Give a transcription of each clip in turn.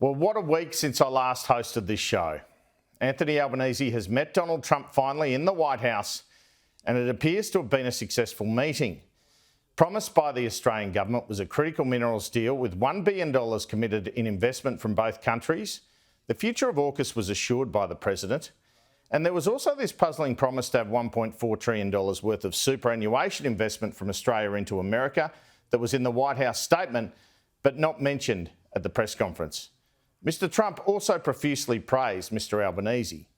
Well, what a week since I last hosted this show. Anthony Albanese has met Donald Trump finally in the White House, and it appears to have been a successful meeting. Promised by the Australian government was a critical minerals deal with $1 billion committed in investment from both countries. The future of AUKUS was assured by the President. And there was also this puzzling promise to have $1.4 trillion worth of superannuation investment from Australia into America that was in the White House statement, but not mentioned at the press conference. Mr Trump also profusely praised Mr Albanese.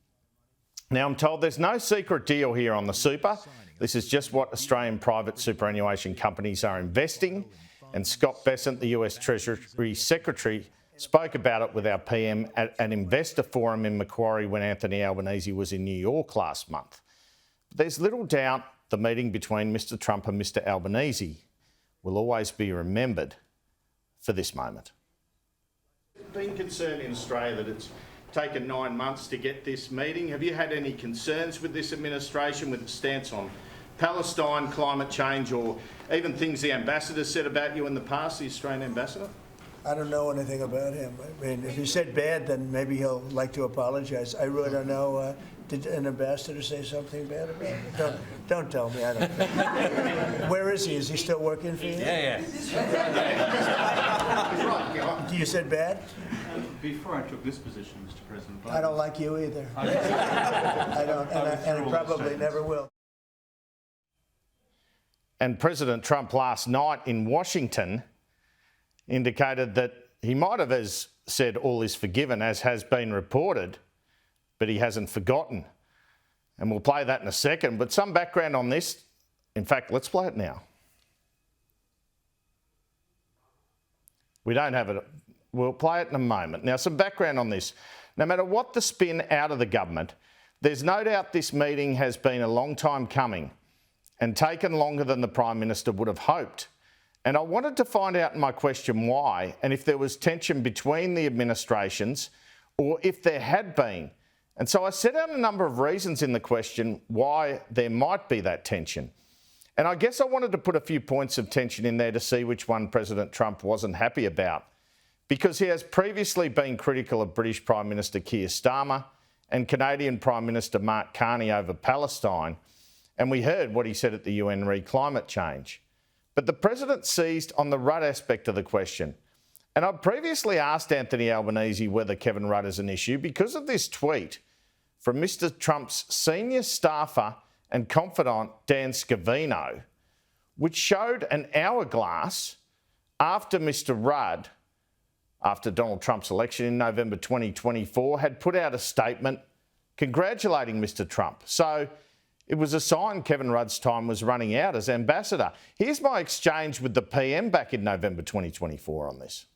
Now, I'm told there's no secret deal here on the super. This is just what Australian private superannuation companies are investing. And Scott Bessent, the US Treasury Secretary, spoke about it with our PM at an investor forum in Macquarie when Anthony Albanese was in New York last month. But there's little doubt the meeting between Mr Trump and Mr Albanese will always be remembered for this moment. Been concerned in Australia that it's taken 9 months to get this meeting. Have you had any concerns with this administration, with its stance on Palestine, climate change, or even things the ambassador said about you in the past, the Australian ambassador? I don't know anything about him. I mean, if he said bad, then maybe he'll like to apologize. I really don't know. Did an ambassador say something bad about him? Don't tell me. I don't know. Where is he? Is he still working for you? Yeah. You said bad? Before I took this position, Mr. President. I don't like you either. I don't, and I probably never will. And President Trump last night in Washington indicated that he might have said all is forgiven, as has been reported, but he hasn't forgotten. And we'll play that in a second. But some background on this. In fact, let's play it now. We don't have it. We'll play it in a moment. Now, some background on this. No matter what the spin out of the government, there's no doubt this meeting has been a long time coming and taken longer than the Prime Minister would have hoped. And I wanted to find out in my question why, and if there was tension between the administrations or if there had been. And so I set out a number of reasons in the question why there might be that tension. And I guess I wanted to put a few points of tension in there to see which one President Trump wasn't happy about. Because he has previously been critical of British Prime Minister Keir Starmer and Canadian Prime Minister Mark Carney over Palestine. And we heard what he said at the UN re climate change. But the President seized on the Rudd aspect of the question. And I'd previously asked Anthony Albanese whether Kevin Rudd is an issue because of this tweet from Mr Trump's senior staffer and confidant Dan Scavino, which showed an hourglass after Mr Rudd, after Donald Trump's election in November 2024, had put out a statement congratulating Mr Trump. So it was a sign Kevin Rudd's time was running out as ambassador. Here's my exchange with the PM back in November 2024 on this.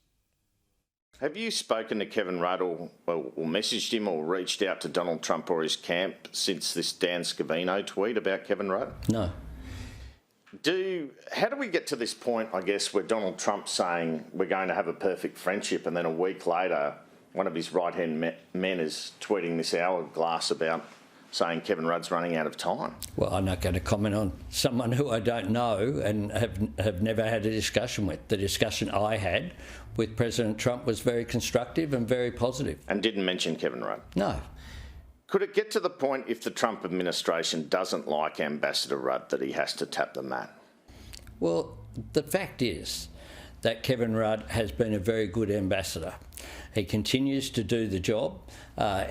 Have you spoken to Kevin Rudd or messaged him or reached out to Donald Trump or his camp since this Dan Scavino tweet about Kevin Rudd? No. How do we get to this point, I guess, where Donald Trump's saying we're going to have a perfect friendship, and then a week later one of his right-hand men is tweeting this hourglass about saying Kevin Rudd's running out of time? Well, I'm not going to comment on someone who I don't know and have never had a discussion with. The discussion I had with President Trump was very constructive and very positive. And didn't mention Kevin Rudd? No. Could it get to the point, if the Trump administration doesn't like Ambassador Rudd, that he has to tap the mat? Well, the fact is that Kevin Rudd has been a very good ambassador. He continues to do the job.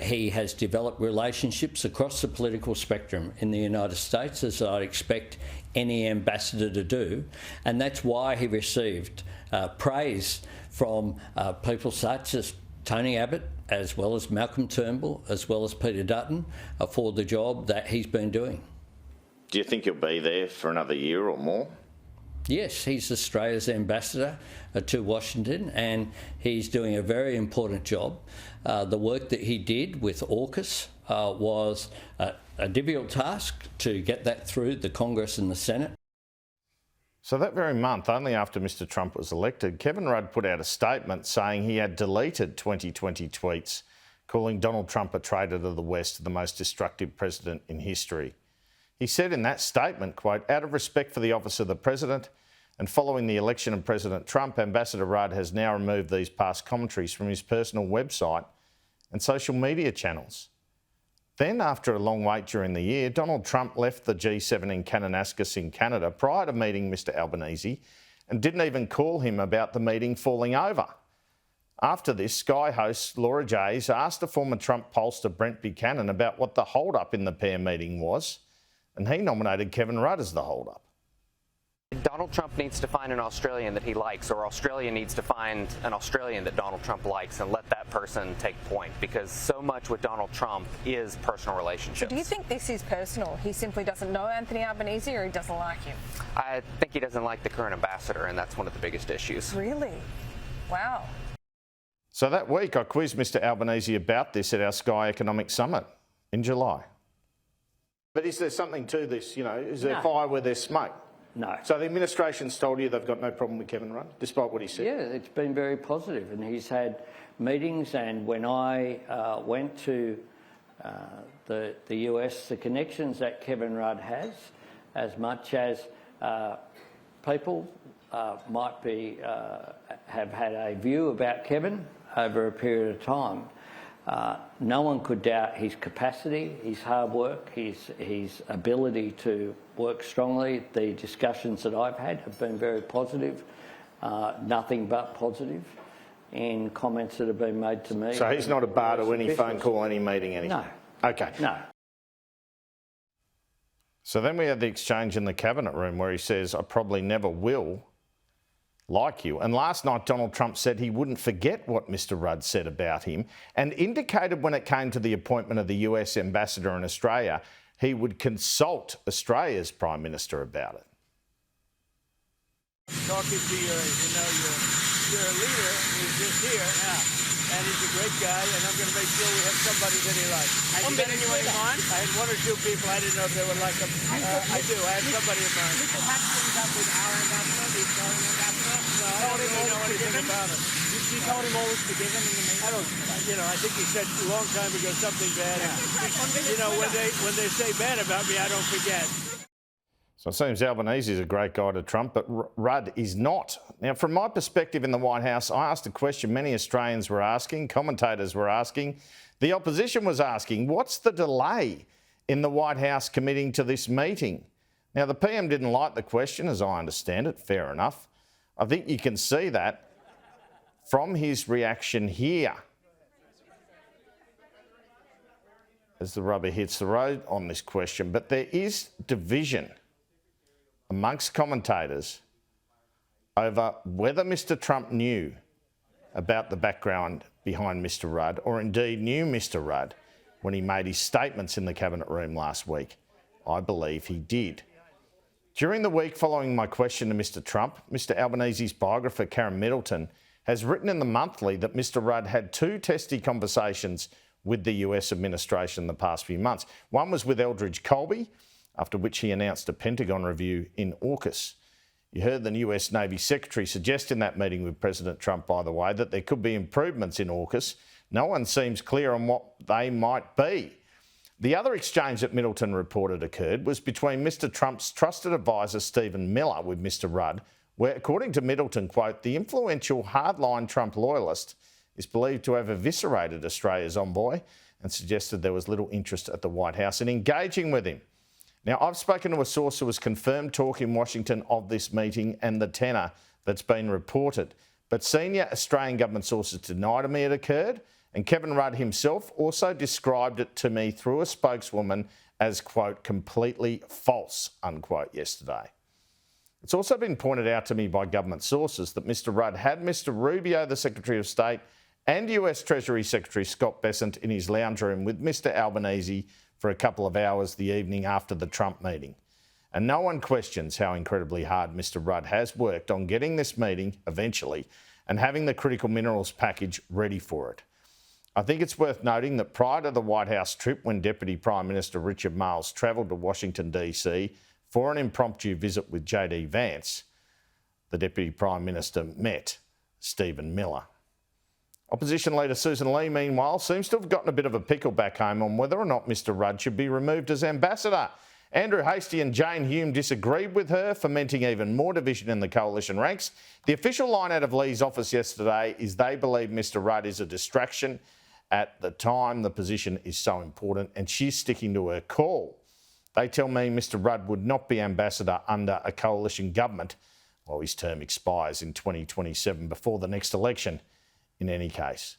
He has developed relationships across the political spectrum in the United States, as I'd expect any ambassador to do. And that's why he received praise from people such as Tony Abbott, as well as Malcolm Turnbull, as well as Peter Dutton, for the job that he's been doing. Do you think he'll be there for another year or more? Yes, he's Australia's ambassador to Washington, and he's doing a very important job. The work that he did with AUKUS was a difficult task to get that through the Congress and the Senate. So that very month, only after Mr Trump was elected, Kevin Rudd put out a statement saying he had deleted 2020 tweets, calling Donald Trump a traitor to the West, the most destructive president in history. He said in that statement, quote, "Out of respect for the office of the President, And following the election of President Trump, Ambassador Rudd has now removed these past commentaries from his personal website and social media channels. Then, after a long wait during the year, Donald Trump left the G7 in Kananaskis in Canada prior to meeting Mr Albanese and didn't even call him about the meeting falling over. After this, Sky host Laura Jays asked a former Trump pollster Brent Buchanan about what the hold-up in the pair meeting was, and he nominated Kevin Rudd as the hold-up. Donald Trump needs to find an Australian that he likes, or Australia needs to find an Australian that Donald Trump likes and let that person take point, because so much with Donald Trump is personal relationships. So do you think this is personal? He simply doesn't know Anthony Albanese, or he doesn't like him? I think he doesn't like the current ambassador, and that's one of the biggest issues. Really? Wow. So that week I quizzed Mr Albanese about this at our Sky Economic Summit in July. But is there something to this, is there fire where there's smoke? No. So the administration's told you they've got no problem with Kevin Rudd, despite what he said? Yeah, it's been very positive, and he's had meetings, and when I went to the US, the connections that Kevin Rudd has, as much as people might be have had a view about Kevin over a period of time, no one could doubt his capacity, his hard work, his ability to work strongly. The discussions that I've had have been very positive, nothing but positive, in comments that have been made to me. So he's not a bar to any phone call, any meeting, anything? No. Okay. No. So then we had the exchange in the cabinet room where he says, I probably never will like you. And last night, Donald Trump said he wouldn't forget what Mr Rudd said about him, and indicated when it came to the appointment of the US ambassador in Australia, he would consult Australia's Prime Minister about it. Talking to your leader who's just here, and he's a great guy, and I'm going to make sure we have somebody that he likes. Have you got anyone in mind? I had one or two people. I didn't know if they would like them. I do. I have somebody in mind. We could have things up with our ambassador, the Australian ambassador. No, I don't really know anything about it. You told him all was forgiven in the meeting? I don't. I think he said a long time ago something bad. Yeah. When they say bad about me, I don't forget. So it seems Albanese is a great guy to Trump, but Rudd is not. Now, from my perspective in the White House, I asked a question many Australians were asking, commentators were asking, the opposition was asking, what's the delay in the White House committing to this meeting? Now, the PM didn't like the question, as I understand it, fair enough. I think you can see that from his reaction here as the rubber hits the road on this question. But there is division amongst commentators over whether Mr Trump knew about the background behind Mr Rudd, or indeed knew Mr Rudd when he made his statements in the cabinet room last week. I believe he did. During the week following my question to Mr Trump, Mr Albanese's biographer Karen Middleton has written in the Monthly that Mr Rudd had two testy conversations with the US administration in the past few months. One was with Eldridge Colby, after which he announced a Pentagon review in AUKUS. You heard the US Navy Secretary suggest in that meeting with President Trump, by the way, that there could be improvements in AUKUS. No one seems clear on what they might be. The other exchange that Middleton reported occurred was between Mr Trump's trusted advisor Stephen Miller with Mr Rudd, where, according to Middleton, quote, the influential hardline Trump loyalist is believed to have eviscerated Australia's envoy and suggested there was little interest at the White House in engaging with him. Now, I've spoken to a source who has confirmed talk in Washington of this meeting and the tenor that's been reported. But senior Australian government sources deny to me it occurred, and Kevin Rudd himself also described it to me through a spokeswoman as, quote, completely false, unquote, yesterday. It's also been pointed out to me by government sources that Mr Rudd had Mr Rubio, the Secretary of State, and US Treasury Secretary Scott Bessent in his lounge room with Mr Albanese for a couple of hours the evening after the Trump meeting. And no one questions how incredibly hard Mr Rudd has worked on getting this meeting eventually and having the critical minerals package ready for it. I think it's worth noting that prior to the White House trip, when Deputy Prime Minister Richard Marles travelled to Washington DC for an impromptu visit with JD Vance, the Deputy Prime Minister met Stephen Miller. Opposition leader Susan Lee, meanwhile, seems to have gotten a bit of a pickle back home on whether or not Mr Rudd should be removed as ambassador. Andrew Hastie and Jane Hume disagreed with her, fomenting even more division in the coalition ranks. The official line out of Lee's office yesterday is they believe Mr Rudd is a distraction at the time the position is so important, and she's sticking to her call. They tell me Mr Rudd would not be ambassador under a coalition government while his term expires in 2027 before the next election in any case.